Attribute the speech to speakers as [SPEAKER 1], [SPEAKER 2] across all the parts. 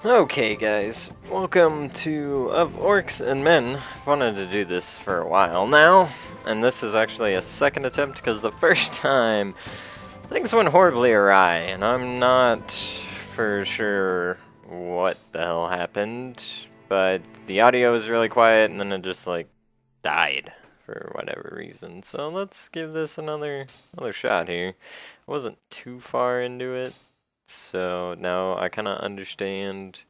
[SPEAKER 1] Okay guys, welcome to Of Orcs and Men. I've wanted to do this for a while now, and this is actually a second attempt because the first time things went horribly awry, and I'm not for sure what the hell happened, but the audio was really quiet and then it just like died for whatever reason. So let's give this another shot here. I wasn't too far into it. So now I kind of understand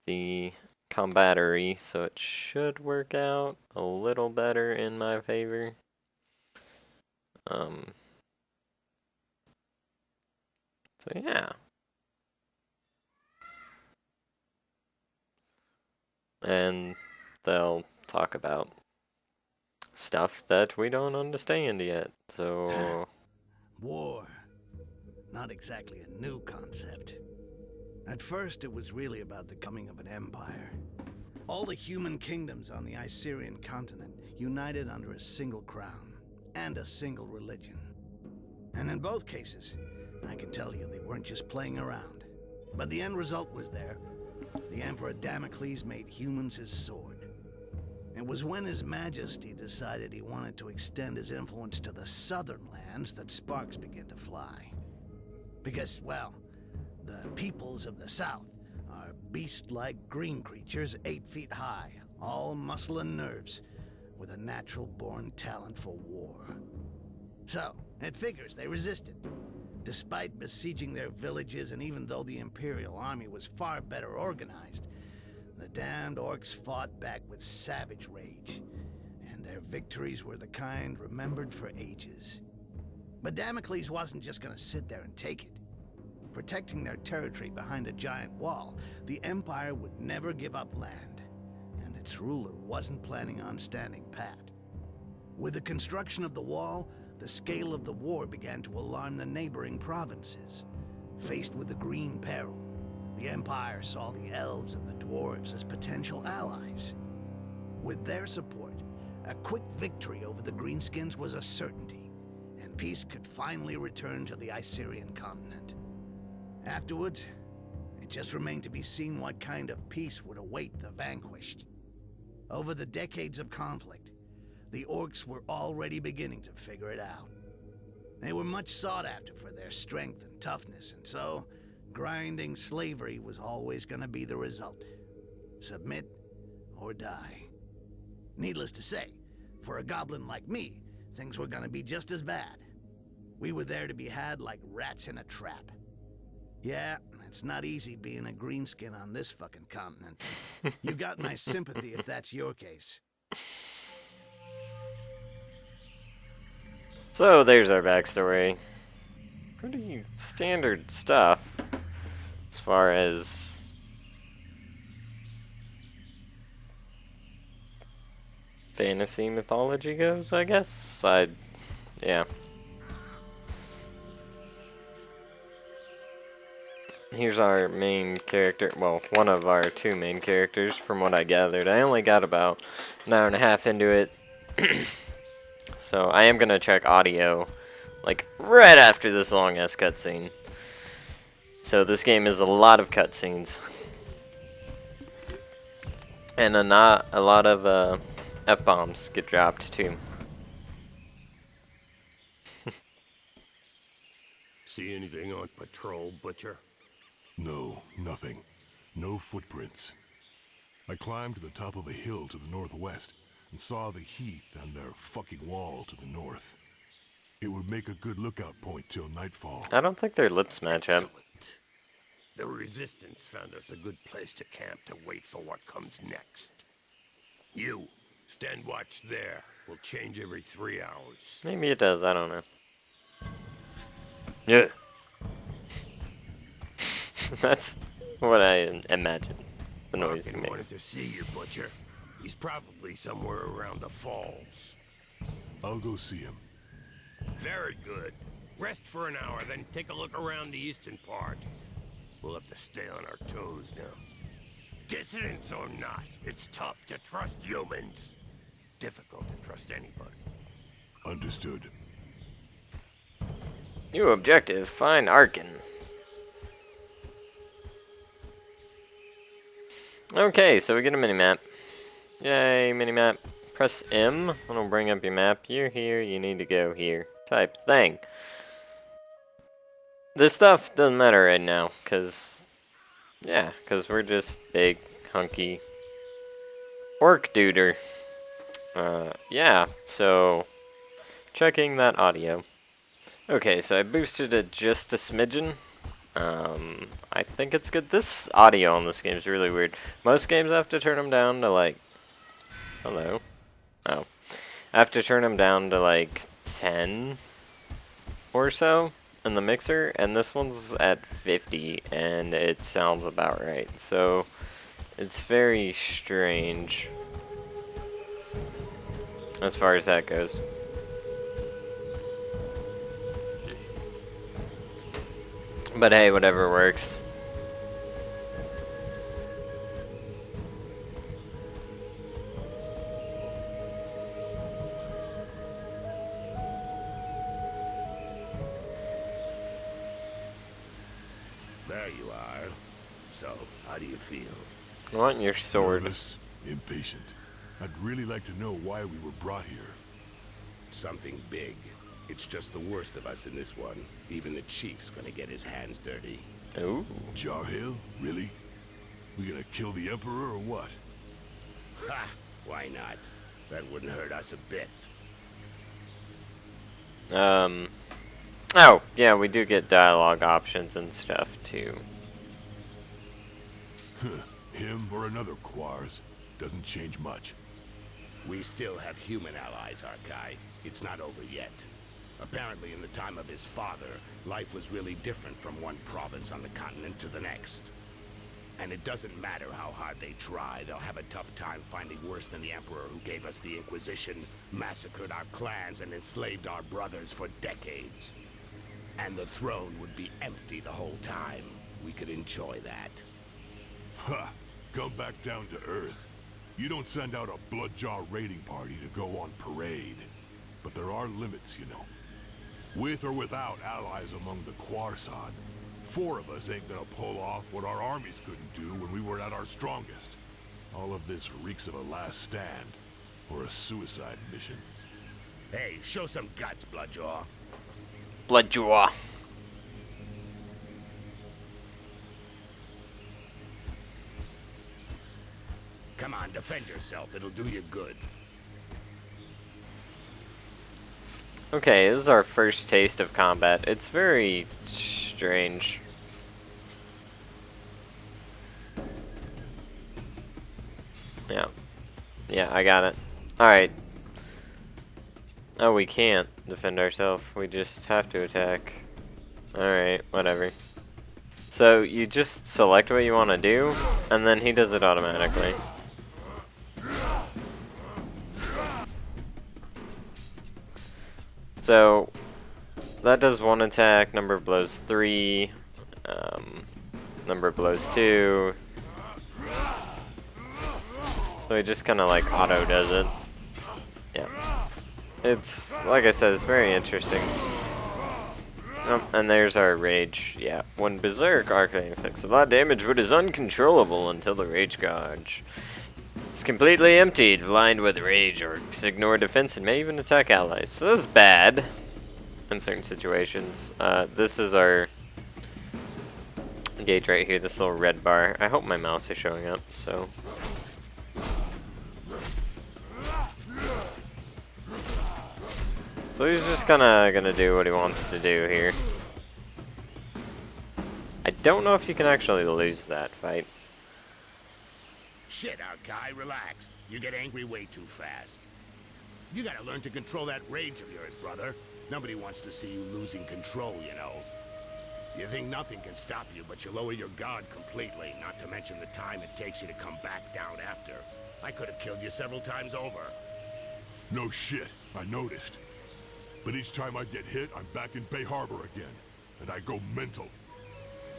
[SPEAKER 1] the combattery, so it should work out a little better in my favor. So yeah. And they'll talk about stuff that we don't understand yet, so...
[SPEAKER 2] War. Not exactly a new concept. At first, it was really about the coming of an empire. All the human kingdoms on the Icerian continent united under a single crown and a single religion. And in both cases, I can tell you they weren't just playing around. But the end result was there. The Emperor Damocles made humans his sword. It was when His Majesty decided he wanted to extend his influence to the southern lands that sparks began to fly. Because, well, the peoples of the South are beast-like green creatures 8 feet high, all muscle and nerves, with a natural-born talent for war. So, it figures they resisted. Despite besieging their villages, and even though the Imperial army was far better organized, the damned Orcs fought back with savage rage, and their victories were the kind remembered for ages. But Damocles wasn't just gonna sit there and take it. Protecting their territory behind a giant wall, the Empire would never give up land, and its ruler wasn't planning on standing pat. With the construction of the wall, the scale of the war began to alarm the neighboring provinces. Faced with the Green Peril, the Empire saw the elves and the dwarves as potential allies. With their support, a quick victory over the Greenskins was a certainty, and peace could finally return to the Icerian continent. Afterwards, it just remained to be seen what kind of peace would await the vanquished. Over the decades of conflict, the Orcs were already beginning to figure it out. They were much sought after for their strength and toughness, and so, grinding slavery was always going to be the result. Submit or die. Needless to say, for a goblin like me, things were going to be just as bad. We were there to be had like rats in a trap. Yeah, it's not easy being a greenskin on this fucking continent. You got my sympathy if that's your case.
[SPEAKER 1] So there's our backstory. Pretty standard stuff as far as fantasy mythology goes, I guess. Yeah. Here's our main character, well, one of our 2 main characters from what I gathered. I only got about an hour and a half into it. So I am going to check audio, like, right after this long-ass cutscene. So this game is a lot of cutscenes. And a lot of F-bombs get dropped, too.
[SPEAKER 3] See anything on patrol, Butcher?
[SPEAKER 4] No, nothing. No footprints. I climbed to the top of a hill to the northwest and saw the heath and their fucking wall to the north. It would make a good lookout point till nightfall.
[SPEAKER 1] I don't think their lips match up.
[SPEAKER 3] Excellent. The Resistance found us a good place to camp to wait for what comes next. You, stand watch there. We'll change every 3 hours.
[SPEAKER 1] Maybe it does, I don't know. Yeah. That's what I imagine the noise he
[SPEAKER 3] Arkin wanted
[SPEAKER 1] makes.
[SPEAKER 3] to see you, Butcher. He's probably somewhere around the falls.
[SPEAKER 4] I'll go see him.
[SPEAKER 3] Very good. Rest for an hour, then take a look around the eastern part. We'll have to stay on our toes now. Dissidents or not, it's tough to trust humans. Difficult to trust anybody.
[SPEAKER 4] Understood.
[SPEAKER 1] New objective, find Arkin. Okay, so we get a mini-map. Yay, mini-map. Press M, and it'll bring up your map. You're here, you need to go here. Type thing. This stuff doesn't matter right now, because we're just big, hunky orc duder. Yeah, so checking that audio. Okay, so I boosted it just a smidgen. I think it's good. This audio on this game is really weird. Most games I have to turn them down to like... Hello? Oh. I have to turn them down to like 10 or so in the mixer, and this one's at 50, and it sounds about right. So it's very strange as far as that goes. But hey, whatever works.
[SPEAKER 3] There you are. So, how do you feel?
[SPEAKER 1] I want your sword.
[SPEAKER 4] Nervous, impatient. I'd really like to know why we were brought here.
[SPEAKER 3] Something big. It's just the worst of us in this one. Even the chief's gonna get his hands dirty.
[SPEAKER 1] Ooh.
[SPEAKER 4] Jarhill? Really? We gonna kill the Emperor or what?
[SPEAKER 3] Ha! Why not? That wouldn't hurt us a bit.
[SPEAKER 1] Oh, yeah, we do get dialogue options and stuff, too.
[SPEAKER 4] Him or another Quars. Doesn't change much.
[SPEAKER 3] We still have human allies, Arkai. It's not over yet. Apparently, in the time of his father, life was really different from one province on the continent to the next. And it doesn't matter how hard they try, they'll have a tough time finding worse than the Emperor who gave us the Inquisition, massacred our clans, and enslaved our brothers for decades. And the throne would be empty the whole time. We could enjoy that.
[SPEAKER 4] Ha! Come back down to Earth. You don't send out a bloodjaw raiding party to go on parade. But there are limits, you know. With or without allies among the Quarsad, 4 of us ain't gonna pull off what our armies couldn't do when we were at our strongest. All of this reeks of a last stand, or a suicide mission.
[SPEAKER 3] Hey, show some guts, Bloodjaw.
[SPEAKER 1] Bloodjaw.
[SPEAKER 3] Come on, defend yourself. It'll do you good.
[SPEAKER 1] Okay, this is our first taste of combat. It's very strange. Yeah. Yeah, I got it. Alright. Oh, we can't defend ourselves. We just have to attack. Alright, whatever. So, you just select what you want to do, and then he does it automatically. So, that does 1 attack, number of blows 3, number of blows 2. So he just kind of like auto does it. Yeah. It's, like I said, it's very interesting. Oh, and there's our rage. Yeah. When Berserk Arcane inflicts a lot of damage but is uncontrollable until the rage gauge is completely emptied. Blind with rage, orcs ignore defense and may even attack allies. So that's bad in certain situations. This is our gauge right here, this little red bar. I hope my mouse is showing up, so. So he's just gonna do what he wants to do here. I don't know if you can actually lose that fight.
[SPEAKER 3] Shit, Arkai, relax. You get angry way too fast. You gotta learn to control that rage of yours, brother. Nobody wants to see you losing control, you know. You think nothing can stop you, but you lower your guard completely, not to mention the time it takes you to come back down after. I could have killed you several times over.
[SPEAKER 4] No shit, I noticed. But each time I get hit, I'm back in Bay Harbor again. And I go mental.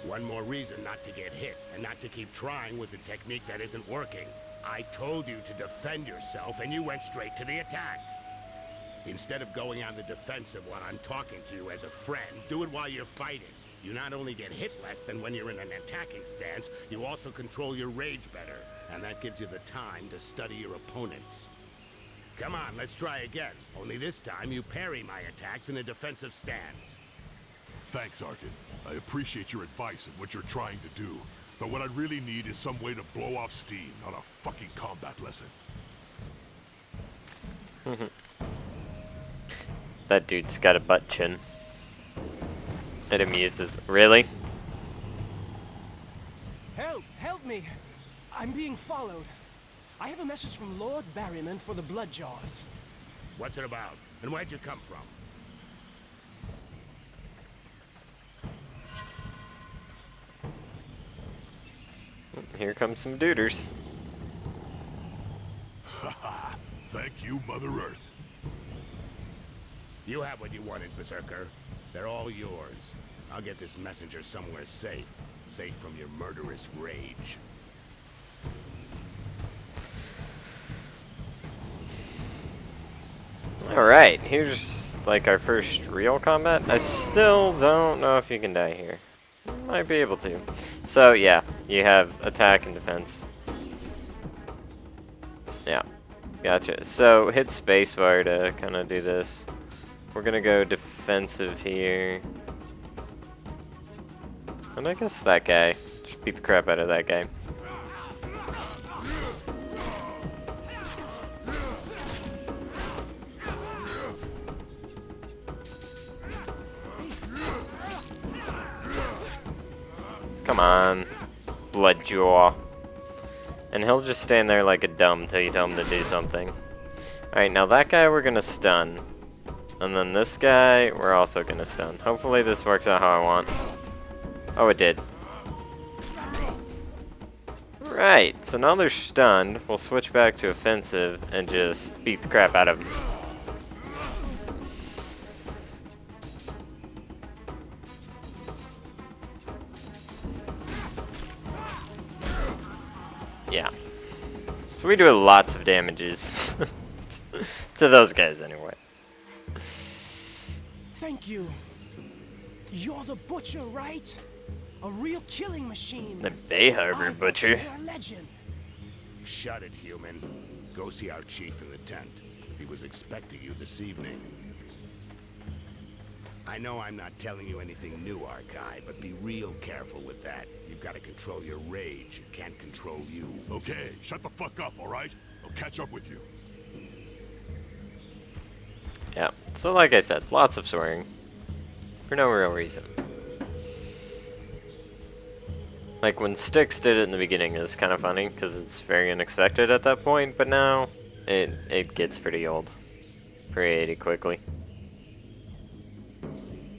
[SPEAKER 3] One more reason not to get hit, and not to keep trying with the technique that isn't working. I told you to defend yourself, and you went straight to the attack. Instead of going on the defensive while I'm talking to you as a friend, do it while you're fighting.
[SPEAKER 5] You not only get hit less than when you're in an attacking stance, you also control your rage better, and that gives you the time to study your opponents. Come on, let's try again. Only this time you parry my attacks in a defensive stance.
[SPEAKER 4] Thanks, Arkin. I appreciate your advice and what you're trying to do. But what I really need is some way to blow off steam, not a fucking combat lesson.
[SPEAKER 1] That dude's got a butt chin. It amuses. Really?
[SPEAKER 6] Help! Help me! I'm being followed. I have a message from Lord Barryman for the Bloodjaws.
[SPEAKER 5] What's it about? And where'd you come from?
[SPEAKER 1] Here comes some duders.
[SPEAKER 4] Haha, thank you, Mother Earth.
[SPEAKER 5] You have what you wanted, Berserker. They're all yours. I'll get this messenger somewhere safe. Safe from your murderous rage.
[SPEAKER 1] Alright, here's like our first real combat. I still don't know if you can die here. Might be able to. So yeah, you have attack and defense. Yeah, gotcha. So hit spacebar to kind of do this. We're gonna go defensive here. And I guess that guy. Just beat the crap out of that guy. Come on, Bloodjaw. And he'll just stand there like a dumb till you tell him to do something. Alright, now that guy we're gonna stun. And then this guy we're also gonna stun. Hopefully this works out how I want. Oh, it did. Right, so now they're stunned. We'll switch back to offensive and just beat the crap out of them. Yeah. So we do lots of damages. To those guys, anyway.
[SPEAKER 6] Thank you. You're the butcher, right? A real killing machine.
[SPEAKER 1] The Bay Harbor
[SPEAKER 6] I thought
[SPEAKER 1] Butcher.
[SPEAKER 6] you were a legend.
[SPEAKER 5] Shut it, human. Go see our chief in the tent. He was expecting you this evening. I know I'm not telling you anything new, Arkai, but be real careful with that. You've got to control your rage. It can't control you.
[SPEAKER 4] Okay, shut the fuck up, alright? I'll catch up with you.
[SPEAKER 1] Yeah, so like I said, lots of swearing. For no real reason. Like when Styx did it in the beginning is kind of funny, because it's very unexpected at that point, but now it gets pretty old. Pretty quickly.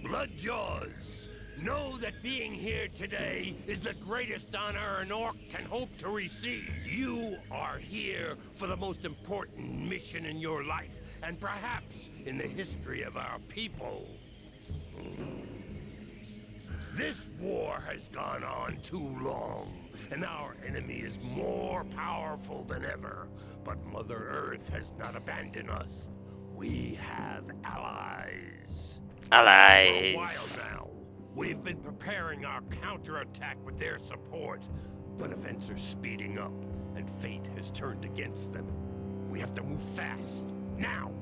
[SPEAKER 3] Bloodjaws, know that being here today is the greatest honor an orc can hope to receive. You are here for the most important mission in your life, and perhaps in the history of our people. This war has gone on too long, and our enemy is more powerful than ever. But Mother Earth has not abandoned us. We have allies.
[SPEAKER 1] Allies.
[SPEAKER 3] For a while now, we've been preparing our counterattack with their support, but events are speeding up, and fate has turned against them. We have to move fast, now.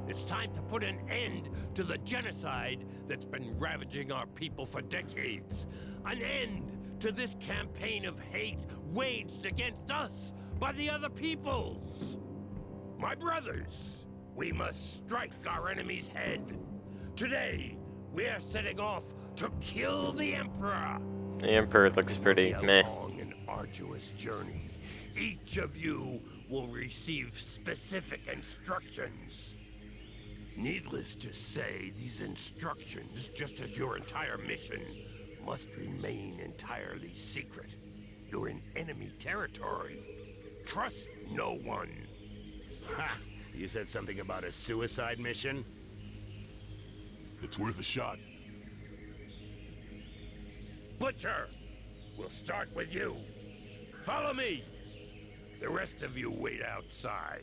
[SPEAKER 3] It's time to put an end to the genocide that's been ravaging our people for decades. An end to this campaign of hate waged against us by the other peoples. My brothers, we must strike our enemy's head. Today, we are setting off to kill the Emperor.
[SPEAKER 1] The Emperor looks pretty meh.
[SPEAKER 3] A long and arduous journey. Each of you will receive specific instructions. Needless to say, these instructions, just as your entire mission, must remain entirely secret. You're in enemy territory. Trust no one.
[SPEAKER 5] Ha! You said something about a suicide mission?
[SPEAKER 4] It's worth a shot.
[SPEAKER 3] Butcher, we'll start with you. Follow me. The rest of you wait outside.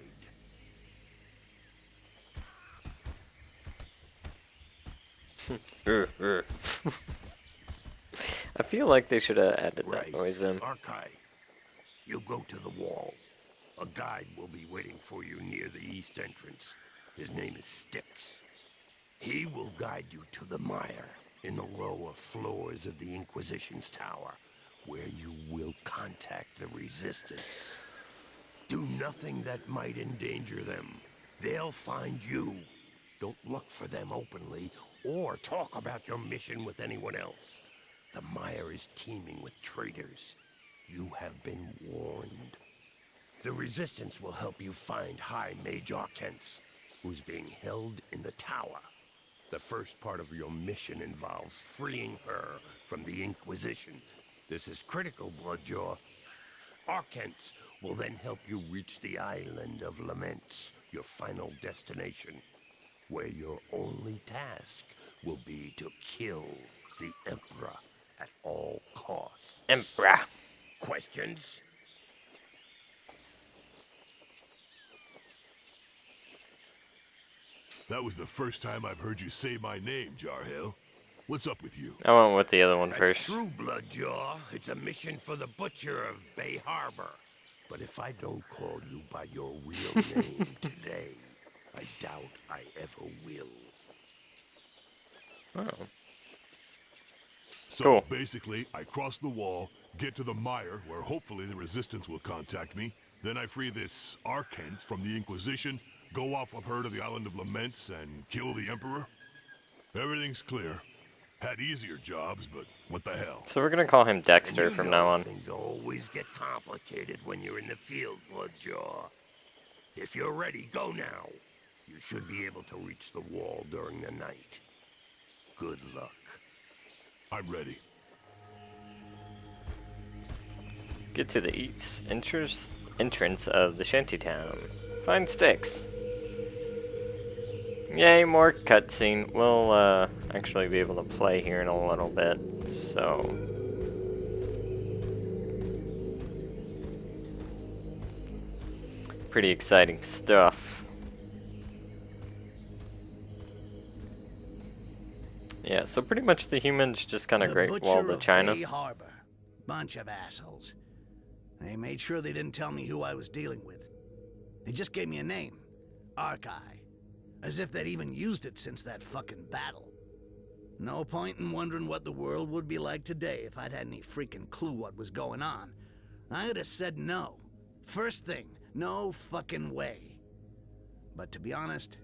[SPEAKER 1] I feel like they should have added that
[SPEAKER 3] Right.
[SPEAKER 1] noise in.
[SPEAKER 3] Arkai, you go to the wall. A guide will be waiting for you near the east entrance. His name is Styx. He will guide you to the mire in the lower floors of the Inquisition's tower, where you will contact the Resistance. Do nothing that might endanger them. They'll find you. Don't look for them openly or talk about your mission with anyone else. The mire is teeming with traitors. You have been warned. The Resistance will help you find High Mage Orcs, who's being held in the tower. The first part of your mission involves freeing her from the Inquisition. This is critical, Bloodjaw. Orcs will then help you reach the Island of Laments, your final destination, where your only task will be to kill the Emperor at all costs.
[SPEAKER 1] Emperor.
[SPEAKER 3] Questions?
[SPEAKER 4] That was the first time I've heard you say my name, Jarhill. What's up with you?
[SPEAKER 1] I went with the other one
[SPEAKER 3] That's
[SPEAKER 1] first.
[SPEAKER 3] true, Bloodjaw. It's a mission for the Butcher of Bay Harbor. But if I don't call you by your real name today, I doubt I ever will.
[SPEAKER 1] Oh.
[SPEAKER 4] So
[SPEAKER 1] Cool.
[SPEAKER 4] basically, I cross the wall, get to the mire, where hopefully the Resistance will contact me. Then I free this Arcant from the Inquisition, go off with her to the Island of Laments, and kill the Emperor. Everything's clear. Had easier jobs, but what the hell?
[SPEAKER 1] So we're gonna call him
[SPEAKER 3] And
[SPEAKER 1] Dexter
[SPEAKER 3] you
[SPEAKER 1] from
[SPEAKER 3] know
[SPEAKER 1] now on.
[SPEAKER 3] Things always get complicated when you're in the field, Bloodjaw. If you're ready, go now. You should be able to reach the wall during the night. Good luck.
[SPEAKER 4] I'm ready.
[SPEAKER 1] Get to the east entrance of the shantytown. Find Styx. Yay, more cutscene. We'll actually be able to play here in a little bit, so... Pretty exciting stuff. Yeah, so pretty much the humans just kind of
[SPEAKER 2] The
[SPEAKER 1] Great Wall
[SPEAKER 2] Butcher
[SPEAKER 1] to
[SPEAKER 2] of
[SPEAKER 1] China.
[SPEAKER 2] Bay Harbor. Bunch of assholes. They made sure they didn't tell me who I was dealing with. They just gave me a name. Arkai. As if they'd even used it since that fucking battle. No point in wondering what the world would be like today if I'd had any freaking clue what was going on. I would have said no. First thing, no fucking way. But to be honest,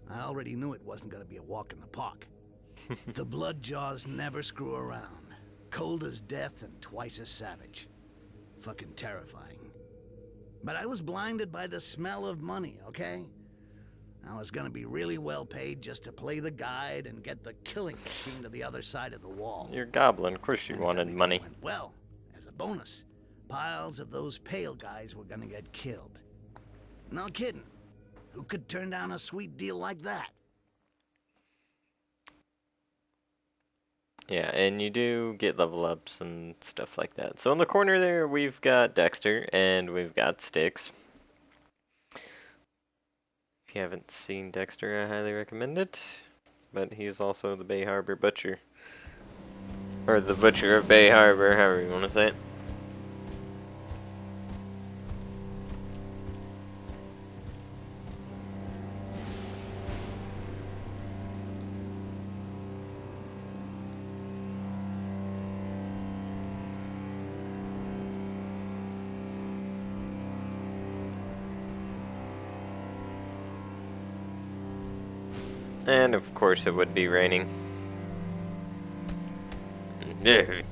[SPEAKER 2] I already knew it wasn't gonna be a walk in the park. The Bloodjaws never screw around. Cold as death and twice as savage. Fucking terrifying. But I was blinded by the smell of money, okay? I was gonna be really well paid just to play the guide and get the killing machine to the other side of the wall.
[SPEAKER 1] You're a goblin, of course you
[SPEAKER 2] And if
[SPEAKER 1] wanted
[SPEAKER 2] everything
[SPEAKER 1] money.
[SPEAKER 2] went well, as a bonus, piles of those pale guys were gonna get killed. No kidding. Who could turn down a sweet deal like that?
[SPEAKER 1] Yeah, and you do get level ups and stuff like that. So in the corner there, we've got Dexter and we've got Styx. If you haven't seen Dexter, I highly recommend it. But he's also the Bay Harbor Butcher. Or the Butcher of Bay Harbor, however you want to say it. And of course it would be raining. You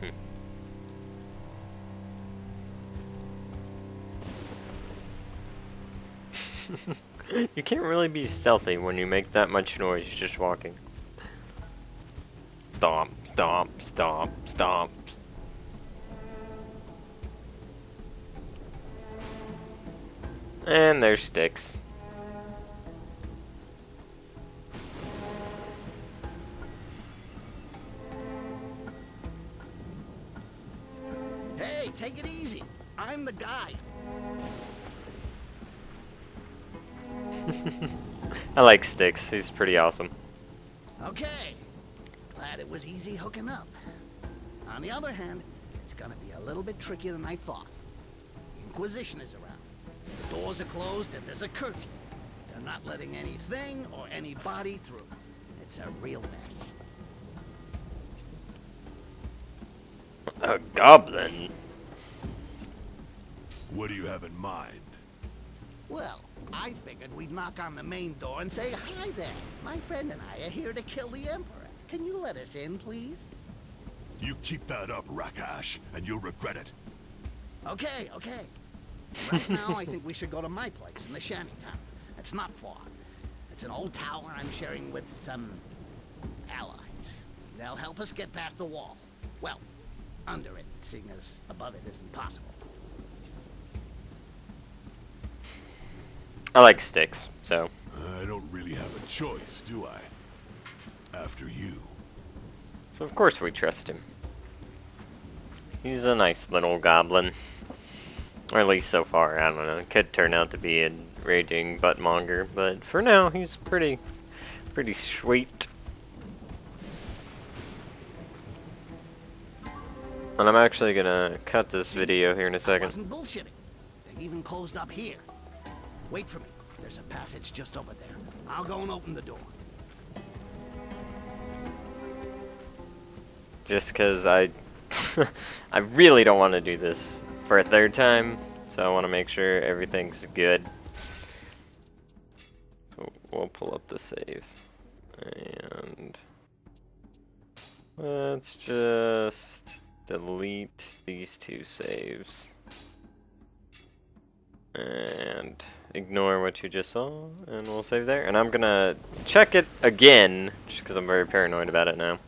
[SPEAKER 1] can't really be stealthy when you make that much noise just walking. Stomp, stomp, stomp, stomp. And there's Styx.
[SPEAKER 2] Hey, take it easy. I'm the guy.
[SPEAKER 1] I like Styx, he's pretty awesome.
[SPEAKER 2] Okay. that it was easy hooking up. On the other hand, it's gonna be a little bit trickier than I thought. The Inquisition is around. The doors are closed and there's a curfew. They're not letting anything or anybody through. It's a real mess.
[SPEAKER 1] A goblin?
[SPEAKER 4] What do you have in mind?
[SPEAKER 2] Well, I figured we'd knock on the main door and say, "Hi there. My friend and I are here to kill the Emperor. Can you let us in, please?"
[SPEAKER 4] You keep that up, Rakash, and you'll regret it.
[SPEAKER 2] Okay, okay. Right now, I think we should go to my place in the shantytown. It's not far. It's an old tower I'm sharing with some allies. They'll help us get past the wall. Well, under it, seeing as above it isn't possible.
[SPEAKER 1] I like sticks, so.
[SPEAKER 4] I don't really have a choice, do I? After you.
[SPEAKER 1] So of course we trust him. He's a nice little goblin. Or at least so far, I don't know. It could turn out to be a raging buttmonger, but for now, he's pretty sweet. And I'm actually gonna cut this video here in a
[SPEAKER 2] I
[SPEAKER 1] second.
[SPEAKER 2] wasn't bullshitting. They've even closed up here. Wait for me. There's a passage just over there. I'll go and open the door.
[SPEAKER 1] Just because I really don't want to do this for a third time, so I want to make sure everything's good. So we'll pull up the save, and let's just delete these two saves and ignore what you just saw, and we'll save there. And I'm gonna check it again, just because I'm very paranoid about it now.